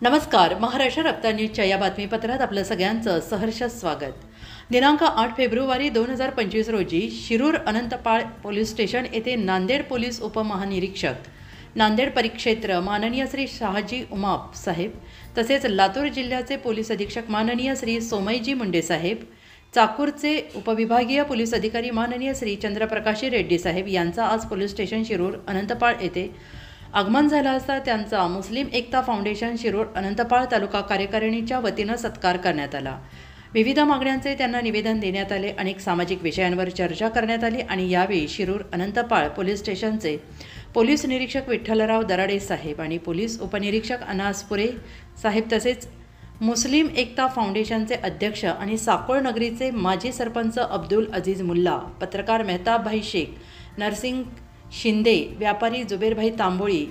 नमस्कार. महाराष्ट्र रफ्तार न्यूजच्या या बातमीपत्रात आपलं सगळ्यांचं सहर्ष स्वागत. दिनांक 8 फेब्रुवारी 2025 रोजी शिरूर अनंतपाळ पोलीस स्टेशन येथे नांदेड पोलीस उपमहानिरीक्षक, नांदेड परिक्षेत्र माननीय श्री शहाजी उमाप साहेब, तसेच लातूर जिल्ह्याचे पोलीस अधीक्षक माननीय श्री सोमयजी मुंडे साहेब, चाकूरचे उपविभागीय पोलीस अधिकारी माननीय श्री चंद्रप्रकाशी रेड्डी साहेब यांचा आज पोलीस स्टेशन शिरूर अनंतपाळ येथे आगमन झाला असता त्यांचा मुस्लिम एकता फाउंडेशन शिरूर अनंतपाळ तालुका कार्यकारिणीच्या वतीनं सत्कार करण्यात आला. विविध मागण्यांचे त्यांना निवेदन देण्यात आले. अनेक सामाजिक विषयांवर चर्चा करण्यात आली आणि यावेळी शिरूर अनंतपाळ पोलीस स्टेशनचे पोलीस निरीक्षक विठ्ठलराव दराडे साहेब आणि पोलीस उपनिरीक्षक अनासपुरे साहेब, तसेच मुस्लिम एकता फाउंडेशनचे अध्यक्ष आणि साकोळ नगरीचे माजी सरपंच अब्दुल अजीज मुल्ला, पत्रकार मेहताबभाई शेख, नरसिंग शिंदे, व्यापारी जुबेरभाई तांबोळी,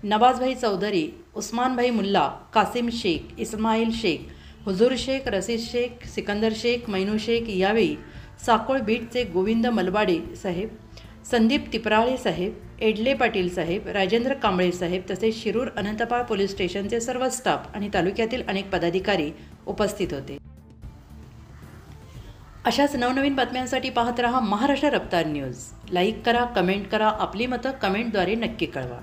नवाजभाई चौधरी, उस्मानभाई मुल्ला, कासिम शेख, इस्माईल शेख, हुजूर शेख, रशीद शेख, सिकंदर शेख, मैनू शेख, यावेळी साकोळ बीटचे गोविंद मलबाडे साहेब, संदीप तिपराळे साहेब, एडले पाटील साहेब, राजेंद्र कांबळे साहेब, तसेच शिरूर अनंतपाळ पोलीस स्टेशनचे सर्व स्टाफ आणि तालुक्यातील अनेक पदाधिकारी उपस्थित होते. अशाच नवनवीन बातम्यांसाठी पाहत रहा महाराष्ट्र रफ्तार न्यूज. लाईक करा, कमेंट करा, आपली मतं कमेंटद्वारे नक्की कळवा.